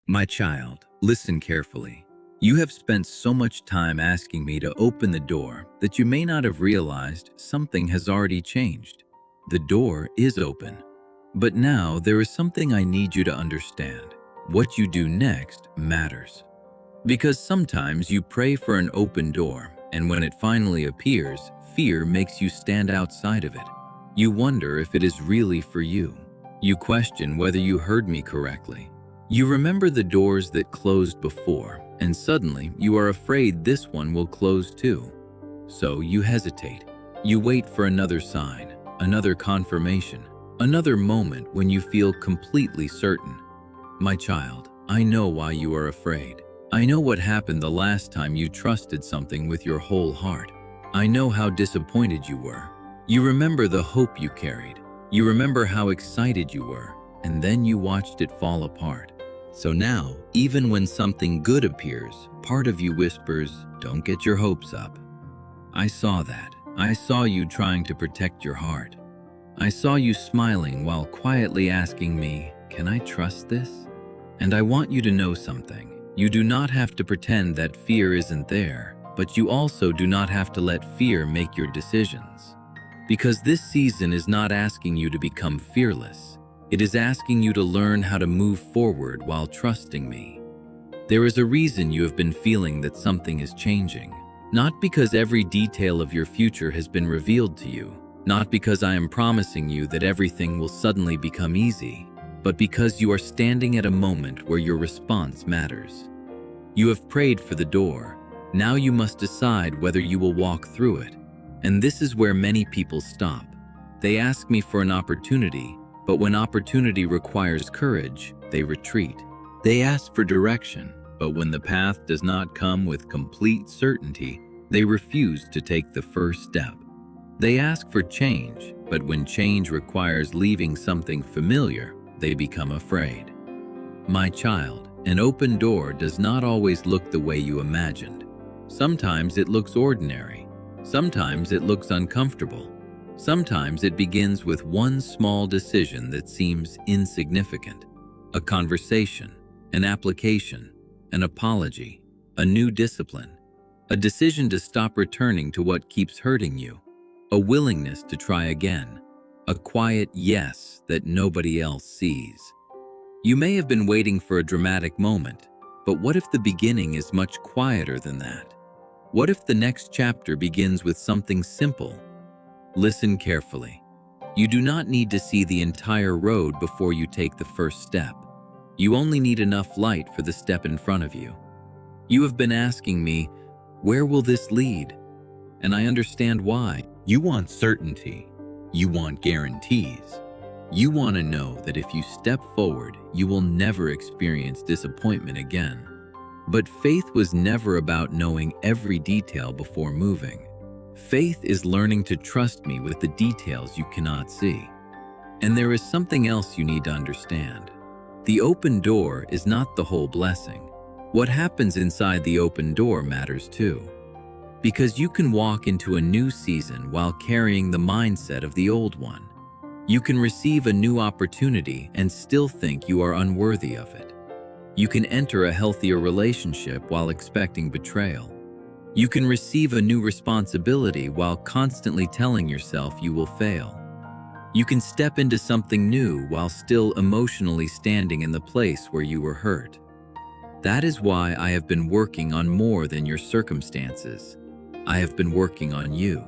My child, listen carefully. You have spent so much time asking me to open the door that you may not have realized something has already changed. The door is open. But now there is something I need you to understand. What you do next matters. Because sometimes you pray for an open door, and when it finally appears, fear makes you stand outside of it. You wonder if it is really for you. You question whether you heard me correctly. You remember the doors that closed before, and suddenly you are afraid this one will close too. So you hesitate. You wait for another sign, another confirmation, another moment when you feel completely certain. My child, I know why you are afraid. I know what happened the last time you trusted something with your whole heart. I know how disappointed you were. You remember the hope you carried. You remember how excited you were, and then you watched it fall apart. So now, even when something good appears, part of you whispers, "Don't get your hopes up." I saw that. I saw you trying to protect your heart. I saw you smiling while quietly asking me, "Can I trust this?" And I want you to know something. You do not have to pretend that fear isn't there, but you also do not have to let fear make your decisions. Because this season is not asking you to become fearless. It is asking you to learn how to move forward while trusting me. There is a reason you have been feeling that something is changing. Not because every detail of your future has been revealed to you. Not because I am promising you that everything will suddenly become easy, but because you are standing at a moment where your response matters. You have prayed for the door. Now you must decide whether you will walk through it. And this is where many people stop. They ask me for an opportunity, but when opportunity requires courage, they retreat. They ask for direction, but when the path does not come with complete certainty, they refuse to take the first step. They ask for change, but when change requires leaving something familiar, they become afraid. My child, an open door does not always look the way you imagined. Sometimes it looks ordinary. Sometimes it looks uncomfortable. Sometimes it begins with one small decision that seems insignificant. A conversation, an application, an apology, a new discipline, a decision to stop returning to what keeps hurting you, a willingness to try again, a quiet yes that nobody else sees. You may have been waiting for a dramatic moment, but what if the beginning is much quieter than that? What if the next chapter begins with something simple? Listen carefully. You do not need to see the entire road before you take the first step. You only need enough light for the step in front of you. You have been asking me, "Where will this lead?" And I understand why. You want certainty. You want guarantees. You want to know that if you step forward, you will never experience disappointment again. But faith was never about knowing every detail before moving. Faith is learning to trust me with the details you cannot see. And there is something else you need to understand. The open door is not the whole blessing. What happens inside the open door matters too. Because you can walk into a new season while carrying the mindset of the old one. You can receive a new opportunity and still think you are unworthy of it. You can enter a healthier relationship while expecting betrayal. You can receive a new responsibility while constantly telling yourself you will fail. You can step into something new while still emotionally standing in the place where you were hurt. That is why I have been working on more than your circumstances. I have been working on you.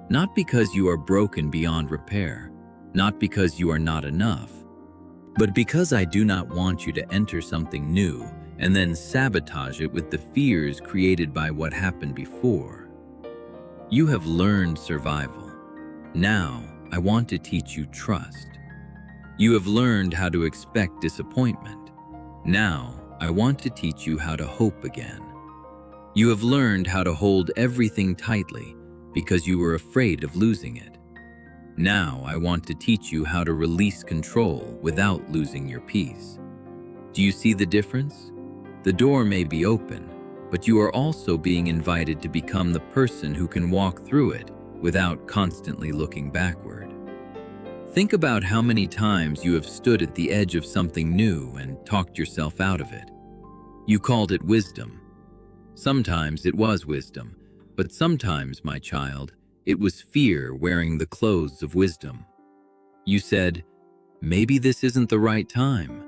Not because you are broken beyond repair, not because you are not enough, but because I do not want you to enter something new and then sabotage it with the fears created by what happened before. You have learned survival. Now, I want to teach you trust. You have learned how to expect disappointment. Now, I want to teach you how to hope again. You have learned how to hold everything tightly because you were afraid of losing it. Now, I want to teach you how to release control without losing your peace. Do you see the difference? The door may be open, but you are also being invited to become the person who can walk through it without constantly looking backward. Think about how many times you have stood at the edge of something new and talked yourself out of it. You called it wisdom. Sometimes it was wisdom, but sometimes, my child, it was fear wearing the clothes of wisdom. You said, maybe this isn't the right time.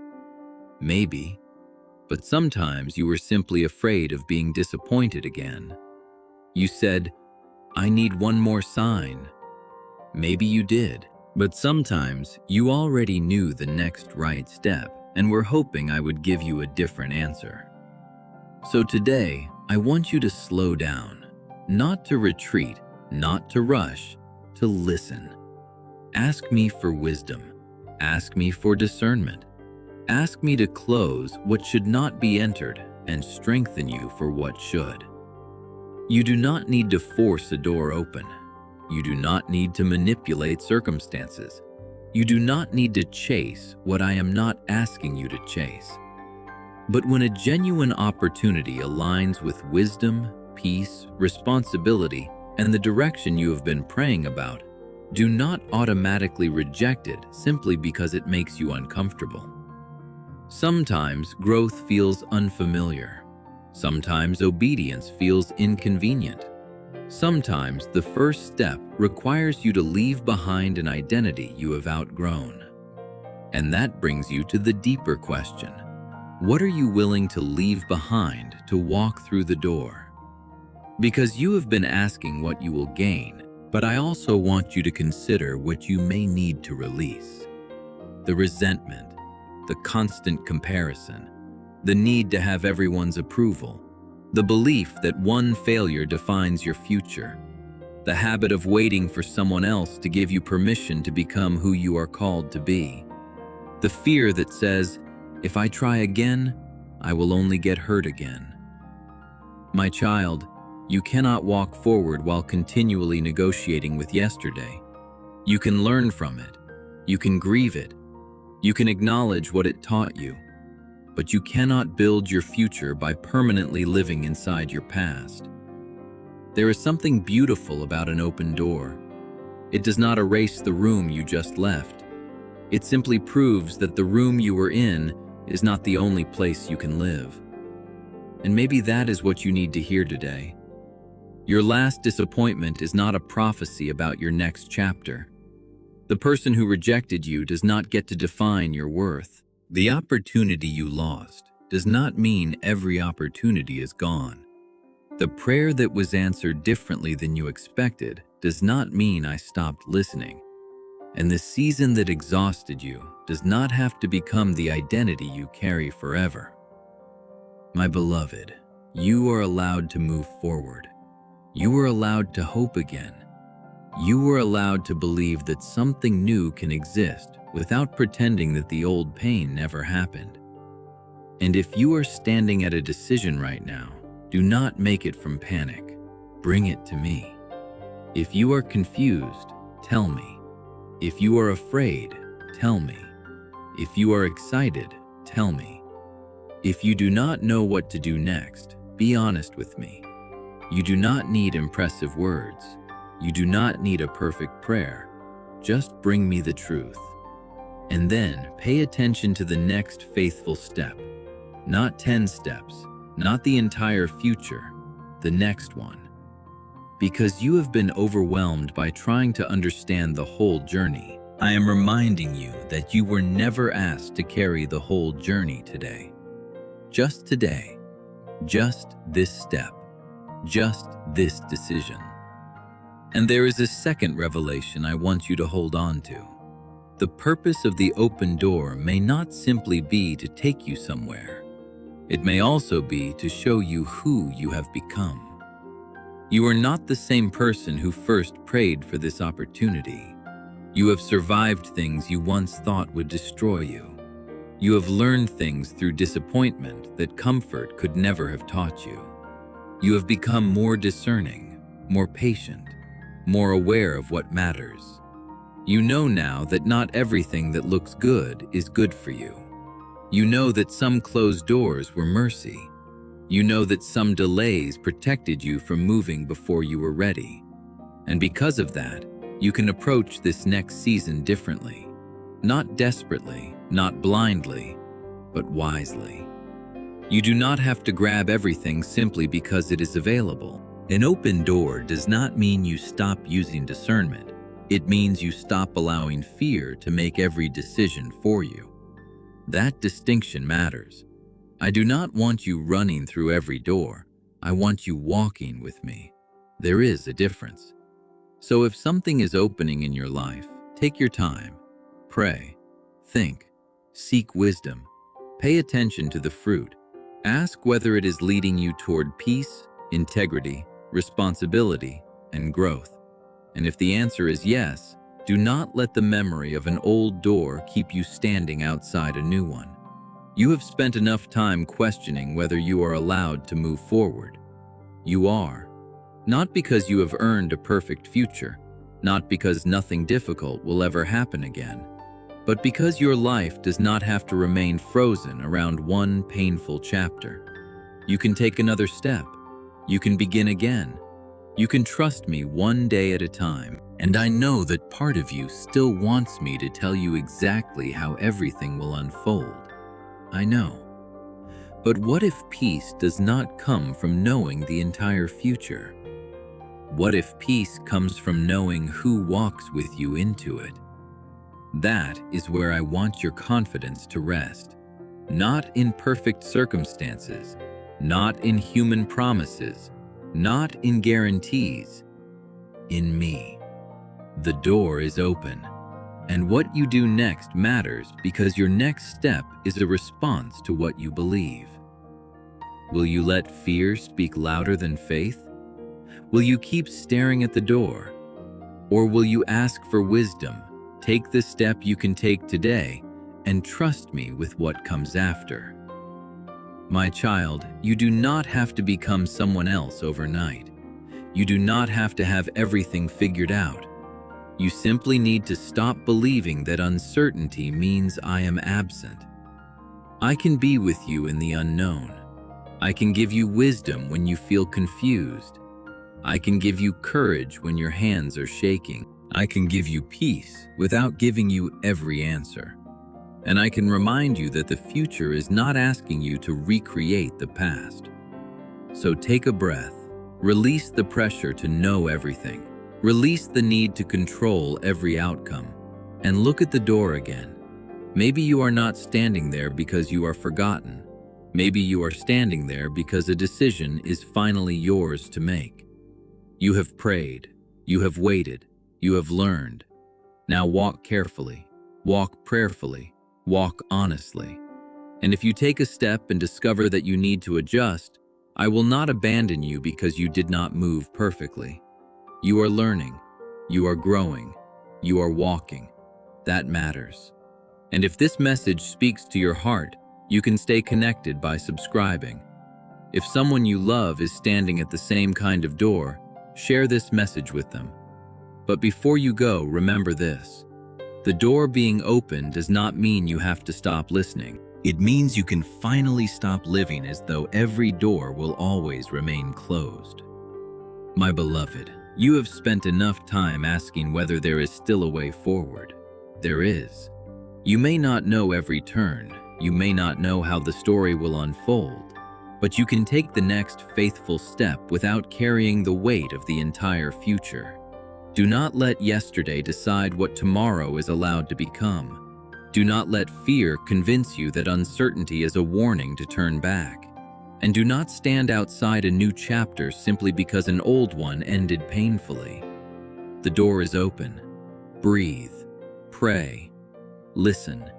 Maybe. But sometimes you were simply afraid of being disappointed again. You said, I need one more sign. Maybe you did. But sometimes you already knew the next right step and were hoping I would give you a different answer. So today, I want you to slow down, not to retreat, not to rush, to listen. Ask me for wisdom. Ask me for discernment. Ask me to close what should not be entered and strengthen you for what should. You do not need to force a door open. You do not need to manipulate circumstances. You do not need to chase what I am not asking you to chase. But when a genuine opportunity aligns with wisdom, peace, responsibility, and the direction you have been praying about, do not automatically reject it simply because it makes you uncomfortable. Sometimes growth feels unfamiliar. Sometimes obedience feels inconvenient. Sometimes the first step requires you to leave behind an identity you have outgrown. And that brings you to the deeper question. What are you willing to leave behind to walk through the door? Because you have been asking what you will gain, but I also want you to consider what you may need to release. The resentment, the constant comparison, the need to have everyone's approval, the belief that one failure defines your future, the habit of waiting for someone else to give you permission to become who you are called to be, the fear that says, if I try again, I will only get hurt again. My child, you cannot walk forward while continually negotiating with yesterday. You can learn from it. You can grieve it. You can acknowledge what it taught you. But you cannot build your future by permanently living inside your past. There is something beautiful about an open door. It does not erase the room you just left. It simply proves that the room you were in is not the only place you can live. And maybe that is what you need to hear today. Your last disappointment is not a prophecy about your next chapter. The person who rejected you does not get to define your worth. The opportunity you lost does not mean every opportunity is gone. The prayer that was answered differently than you expected does not mean I stopped listening. And the season that exhausted you does not have to become the identity you carry forever. My beloved, you are allowed to move forward. You are allowed to hope again. You are allowed to believe that something new can exist without pretending that the old pain never happened. And if you are standing at a decision right now, do not make it from panic. Bring it to me. If you are confused, tell me. If you are afraid, tell me. If you are excited, tell me. If you do not know what to do next, be honest with me. You do not need impressive words. You do not need a perfect prayer. Just bring me the truth. And then pay attention to the next faithful step. Not 10 steps, not the entire future, the next one. Because you have been overwhelmed by trying to understand the whole journey, I am reminding you that you were never asked to carry the whole journey today. Just today. Just this step. Just this decision. And there is a second revelation I want you to hold on to. The purpose of the open door may not simply be to take you somewhere. It may also be to show you who you have become. You are not the same person who first prayed for this opportunity. You have survived things you once thought would destroy you. You have learned things through disappointment that comfort could never have taught you. You have become more discerning, more patient, more aware of what matters. You know now that not everything that looks good is good for you. You know that some closed doors were mercy. You know that some delays protected you from moving before you were ready. And because of that, You can approach this next season differently. Not desperately, not blindly, but wisely. You do not have to grab everything simply because it is available. An open door does not mean you stop using discernment. It means you stop allowing fear to make every decision for you. That distinction matters. I do not want you running through every door. I want you walking with me. There is a difference. So if something is opening in your life, take your time. Pray, think, seek wisdom. Pay attention to the fruit. Ask whether it is leading you toward peace, integrity, responsibility, and growth. And if the answer is yes, do not let the memory of an old door keep you standing outside a new one. You have spent enough time questioning whether you are allowed to move forward. You are. Not because you have earned a perfect future, not because nothing difficult will ever happen again, but because your life does not have to remain frozen around one painful chapter. You can take another step. You can begin again. You can trust me one day at a time. And I know that part of you still wants me to tell you exactly how everything will unfold. I know. But what if peace does not come from knowing the entire future? What if peace comes from knowing who walks with you into it? That is where I want your confidence to rest. Not in perfect circumstances, not in human promises, not in guarantees, in me. The door is open, and what you do next matters because your next step is a response to what you believe. Will you let fear speak louder than faith? Will you keep staring at the door? Or will you ask for wisdom, take the step you can take today, and trust me with what comes after? My child, you do not have to become someone else overnight. You do not have to have everything figured out. You simply need to stop believing that uncertainty means I am absent. I can be with you in the unknown. I can give you wisdom when you feel confused. I can give you courage when your hands are shaking. I can give you peace without giving you every answer. And I can remind you that the future is not asking you to recreate the past. So take a breath. Release the pressure to know everything. Release the need to control every outcome. And look at the door again. Maybe you are not standing there because you are forgotten. Maybe you are standing there because a decision is finally yours to make. You have prayed. You have waited. You have learned. Now walk carefully. Walk prayerfully. Walk honestly. And if you take a step and discover that you need to adjust, I will not abandon you because you did not move perfectly. You are learning. You are growing. You are walking. That matters. And if this message speaks to your heart, you can stay connected by subscribing. If someone you love is standing at the same kind of door, share this message with them. But before you go, remember this. The door being open does not mean you have to stop listening. It means you can finally stop living as though every door will always remain closed. My beloved, you have spent enough time asking whether there is still a way forward. There is. You may not know every turn. You may not know how the story will unfold. But you can take the next faithful step without carrying the weight of the entire future. Do not let yesterday decide what tomorrow is allowed to become. Do not let fear convince you that uncertainty is a warning to turn back. And do not stand outside a new chapter simply because an old one ended painfully. The door is open. Breathe. Pray. Listen.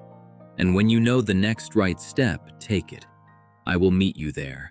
And when you know the next right step, take it. I will meet you there.